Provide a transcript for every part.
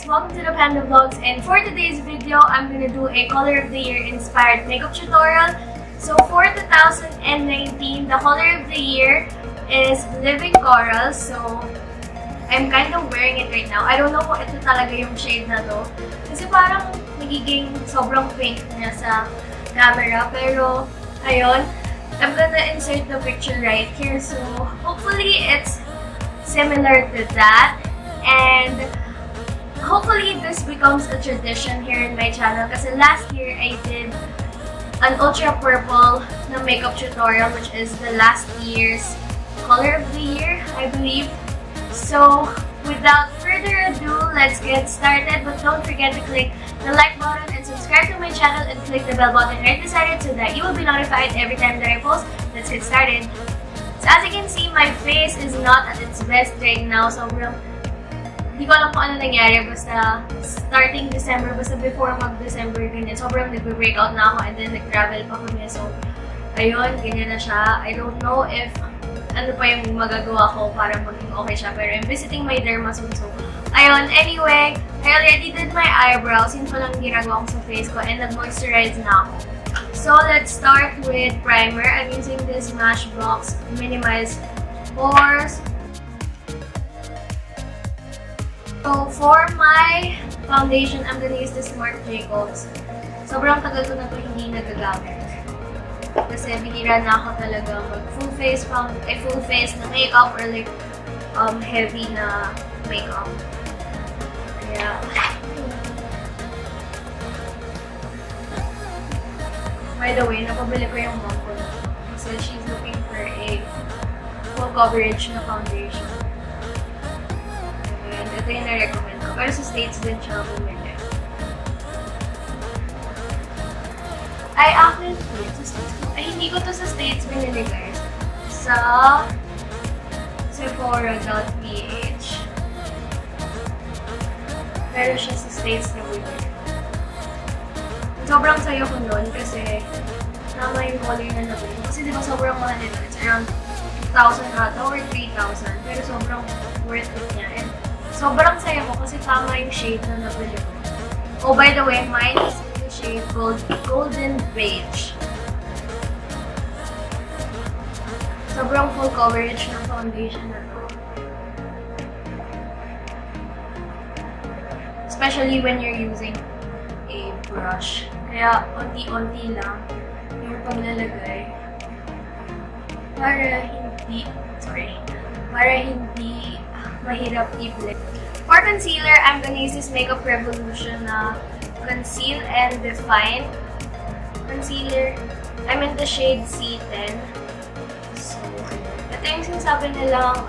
guys! Welcome to the Panda Vlogs, and for today's video, I'm gonna do a color of the year inspired makeup tutorial. So for 2019, the color of the year is Living Coral. So I'm kind of wearing it right now. I don't know kung ito talaga yung shade na to. Kasi parang nagiging sobrang pink niya sa camera. Pero ayun, I'm gonna insert the picture right here. So hopefully it's similar to that. And hopefully this becomes a tradition here in my channel. Kasi last year I did an ultra purple na makeup tutorial, which is the last year's color of the year, I believe. So without further ado, let's get started. But don't forget to click the like button and subscribe to my channel and click the bell button right beside it so that you will be notified every time that I post. Let's get started. So as you can see, my face is not at its best right now. Sobrang hindi ko alam kung ano nangyari, basta starting December, basta before mag-December, ganyan. Sobrang nagbe-breakout na ako and then nag-travel pa kami. So, ayun, ganyan na siya. I don't know if ano pa yung magagawa ko para maging okay siya. Pero I'm visiting my derma soon. So, ayun. Anyway, I already did my eyebrows. Yun pa lang ginagawa ko sa face ko and nag-moisturize na ako. So, let's start with primer. I'm using this Smashbox Minimize Pores. So, for my foundation, I'm gonna use this Marc Jacobs. Sobrang tagal ko na ito hindi nagagamit. Kasi binira na ako talaga mag full face na makeup or like heavy na makeup. Kaya, by the way, napabili ko yung mom ko. So, she's looking for a full coverage na foundation. Ito yung na-recommend ko. Pero sa States din siya bumili. Ay, actually, hindi ko to sa States binili, guys. Sa Sephora.ph. Pero siya sa States na bumili. Sobrang sayo ko nun kasi tama yung color na nabili. Kasi diba sobrang mahal nito. It's around 2,000 ata or 3,000. Pero sobrang worth it niya. And sobrang saya ko kasi tama yung shade na nabili ko. Oh, by the way, mine is in the shade Golden Beige. Sobrang full coverage ng foundation na to. Especially when you're using a brush. Kaya, onti-onti lang yung paglalagay. Para hindi mahirap i-blend. For concealer, I'm gonna use this Makeup Revolution na Conceal and Define concealer. I'm in the shade C10. So, ito yung sinasabi nilang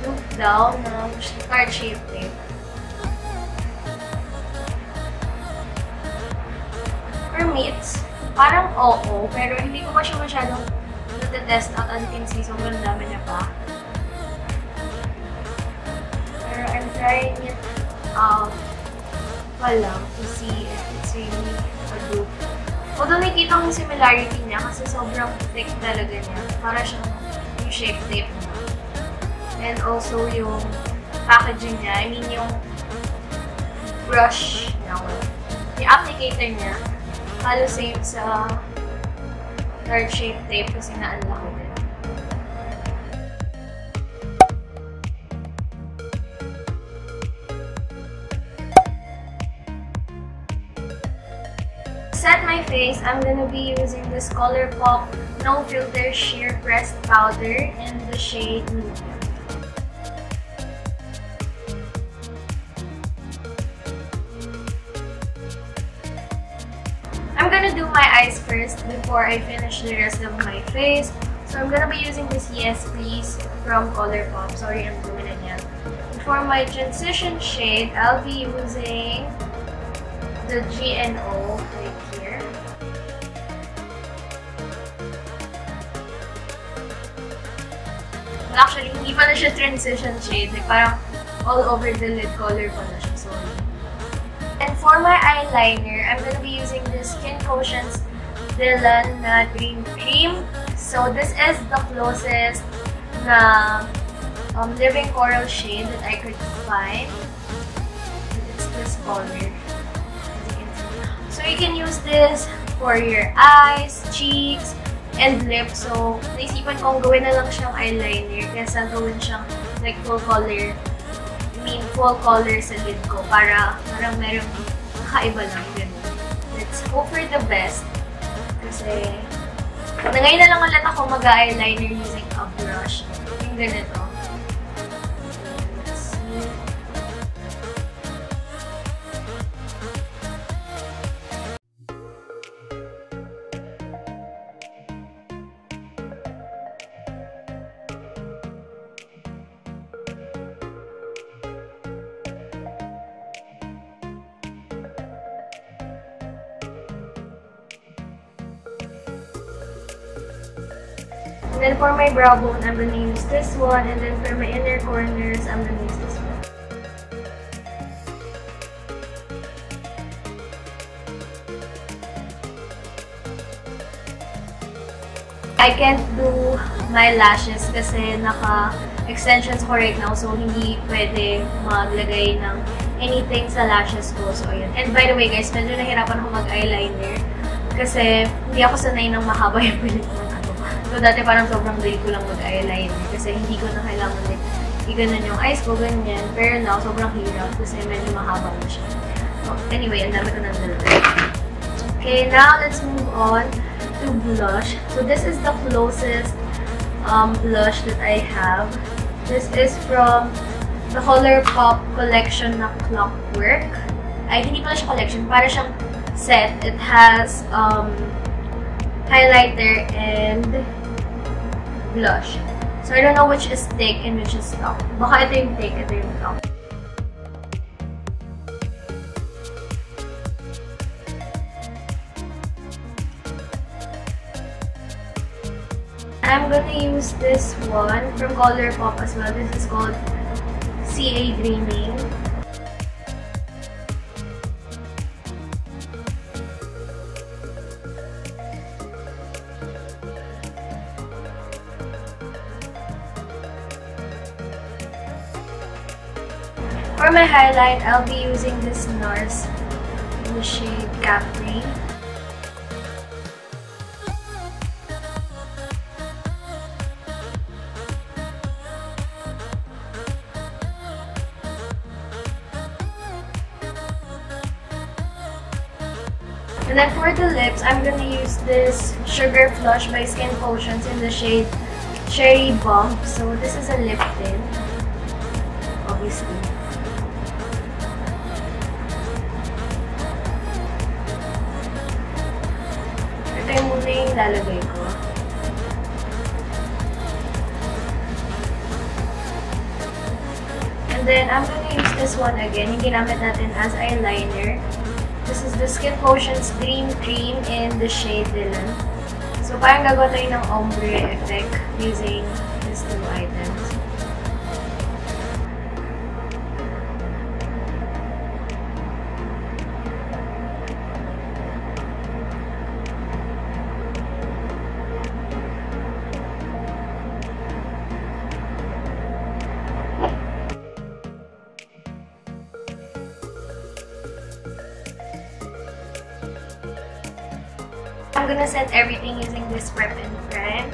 look down na card shape tape. For me, it's parang oo, pero hindi ko pa siya masyadong natetest out. As you can see, sobrang dami na pa. I'm trying it out pa lang to see if it's really a dupe. Although nakikita ko yung similarity niya kasi sobrang thick talaga niya. Para siyang yung shape tape niya. And also yung packaging niya. I mean yung brush niya. Yung applicator niya. Halos same sa card shape tape kasi na-unlock din. Set my face, I'm gonna be using this Colourpop No Filter Sheer Pressed Powder in the shade Medium. I'm gonna do my eyes first before I finish the rest of my face. So I'm gonna be using this Yes Please from Colourpop. Sorry, I'm doing it yan. For my transition shade, I'll be using the GNO right here. Actually, hindi pala siya transition shade. Like, parang all over the lid color pala siya. Sorry. And for my eyeliner, I'm gonna be using this Skin Potions Dylanne na Green Cream. So, this is the closest na Living Coral shade that I could find. color. As you can see. So you can use this for your eyes, cheeks, and lips. So, naisipan kong gawin na lang siyang eyeliner kaysa gawin siyang like full color sa lid ko para parang merong kakaiba lang. Ganun. Let's hope for the best. Kasi, ngayon na lang ulit ako mag-eyeliner using a brush. Yung ganito. Let's see. And then for my brow bone, I'm gonna use this one. And then for my inner corners, I'm gonna use this one. I can't do my lashes kasi naka-extensions ko right now. So, hindi pwede maglagay ng anything sa lashes ko. So, ayun. And by the way, guys, medyo nahirapan ako mag-eyeliner kasi hindi ako sanay ng mahaba yung pilit mo. So, dati parang sobrang dali ko lang mag-eyeliner kasi hindi ko na kailangan like, i-ganon yung eyes ko, ganyan. Pero now, sobrang hirap kasi medyo mahaba na siya. So, anyway, ang dami ko nang dalawa. Okay, now let's move on to blush. So, this is the closest blush that I have. This is from the Colourpop collection na Clockwork. Ay, hindi pala siya collection. Para siyang set. It has highlighter and blush. So, I don't know which is thick and which is top. Baka ito yung thick, ito yung top. I'm gonna use this one from Colourpop as well. This is called CA Dreaming. For my highlight, I'll be using this Nars in the shade Capri. And then for the lips, I'm gonna use this Sugar Flush by Skin Potions in the shade Cherry Bomb. So this is a lip tint, obviously. Ito yung muna yung lalagay ko. And then I'm gonna use this one again, yung ginamit natin as eyeliner. This is the Skin Potions Dream Cream in the shade Dylanne. So, parang gagawa tayo ng ombre effect using these two items. I'm gonna set everything using this Prep and Prime.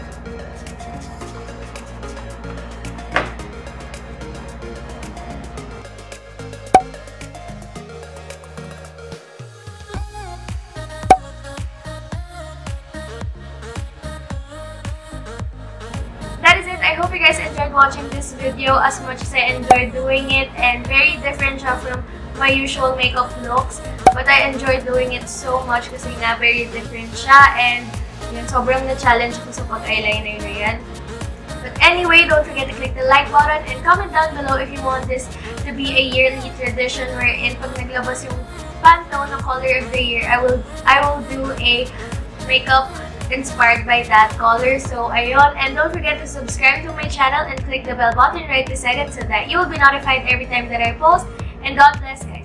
That is it. I hope you guys enjoyed watching this video as much as I enjoyed doing it, and very different siya from my usual makeup looks. But I enjoyed doing it so much kasi nga very different siya, and yun, sobrang na-challenge ko sa pag-eyeliner na yan. But anyway, don't forget to click the like button and comment down below if you want this to be a yearly tradition wherein pag naglabas yung Pantone na color of the year, I will do a makeup inspired by that color. So ayun, and don't forget to subscribe to my channel and click the bell button right this second so that you will be notified every time that I post. And God bless, guys.